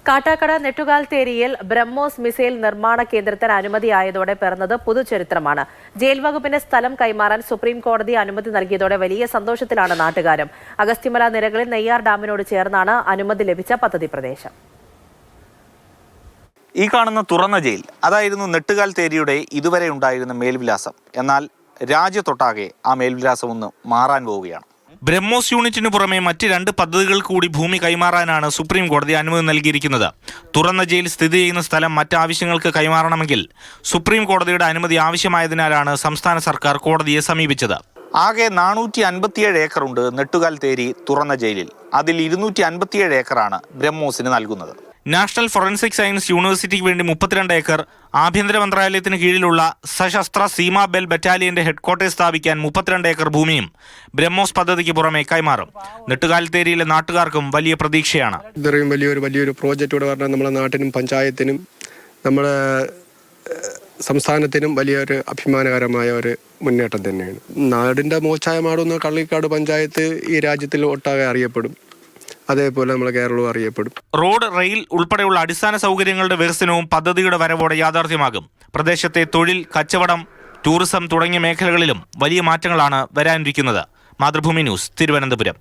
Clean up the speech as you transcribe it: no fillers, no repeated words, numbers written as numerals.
Kattakada നെട്ടുകാൽത്തേരിയിൽ BrahMos missile നിർമ്മാണ കേന്ദ്രത്തിന് അനുമതിയായതോടെ പിറന്നത് പുതുചരിത്രമാണ്. ജയിൽ വകുപ്പിന്റെ സ്ഥലം കൈമാറാൻ സുപ്രീം കോടതി അനുമതി നൽകിയതോടെ വലിയ സന്തോഷത്തിലാണ് നാട്ടുകാരും. അഗസ്ത്യമല നിരകളിൽ നെയ്യാർ ഡാമിനോട് ചേർന്നാണ് അനുമതി ലഭിച്ച പദ്ധതി പ്രദേശം. ഈ കാണുന്ന തുറന്ന ജയിൽ അതായിരുന്നു നെട്ടുകാൽത്തേരിയുടെ ഇതുവരെ ഉണ്ടായിരുന്ന മേൽവിലാസം. എന്നാൽ രാജ്യത്തൊട്ടാകെ ആ മേൽവിലാസം ഒന്ന് മാറാൻ പോവുകയാണ്. ബ്രഹ്മോസ് യൂണിറ്റിനു പുറമെ മറ്റ് 2 പദ്ധതികൾ കൂടി ഭൂമി കൈമാറാനാണ് സുപ്രീം കോടതി അനുമതി നൽകിയിരിക്കുന്നത്. തുറന്ന ജയിൽ സ്ഥിതി ചെയ്യുന്ന സ്ഥലം മറ്റാവശ്യങ്ങൾക്ക് കൈമാറണമെങ്കിൽ സുപ്രീം കോടതിയുടെ അനുമതി ആവശ്യമായതിനാലാണ് സംസ്ഥാന സർക്കാർ കോടതിയെ സമീപിച്ചത്. ആകെ 457 ഏക്കറുണ്ട് നെട്ടുകാൽത്തേരി തുറന്ന ജയിലിൽ. അതിൽ 257 ഏക്കറാണ് ബ്രഹ്മോസിന് നൽകുന്നത്. നാഷണൽ ഫോറൻസിക് സയൻസ് യൂണിവേഴ്സിറ്റിക്ക് വേണ്ടി 32 ഏക്കർ, ആഭ്യന്തര മന്ത്രാലയത്തിന് കീഴിലുള്ള സശസ്ത്ര സീമാ ബെൽ ബറ്റാലിയന്റെ ഹെഡ്ക്വാർട്ടേഴ്സ് സ്ഥാപിക്കാൻ 32 ഏക്കർ ഭൂമിയും ബ്രഹ്മോസ് പദ്ധതിക്ക് പുറമെ കൈമാറും. നെട്ടുകാൽത്തേരിയിലെ നാട്ടുകാർക്കും വലിയ പ്രതീക്ഷയാണ്. ഇത്രയും വലിയൊരു പ്രോജക്റ്റ് ഇവിടെ പറഞ്ഞാൽ നമ്മുടെ നാട്ടിനും പഞ്ചായത്തിനും നമ്മുടെ സംസ്ഥാനത്തിനും വലിയൊരു അഭിമാനകരമായ ഒരു മുന്നേറ്റം തന്നെയാണ്. നാടിൻ്റെ മോശമായ മാടുന്ന കള്ളിക്കാട് പഞ്ചായത്ത് ഈ രാജ്യത്തിൽ ഒട്ടാകെ അറിയപ്പെടും. അതേപോലെ നമ്മുടെ കേരളവും അറിയപ്പെടും. റോഡ്, റെയിൽ ഉൾപ്പെടെയുള്ള അടിസ്ഥാന സൗകര്യങ്ങളുടെ വികസനവും പദ്ധതിയുടെ വരവോടെ യാഥാർത്ഥ്യമാകും. പ്രദേശത്തെ തൊഴിൽ, കച്ചവടം, ടൂറിസം തുടങ്ങിയ മേഖലകളിലും വലിയ മാറ്റങ്ങളാണ് വരാനിരിക്കുന്നത്. മാതൃഭൂമി ന്യൂസ്, തിരുവനന്തപുരം.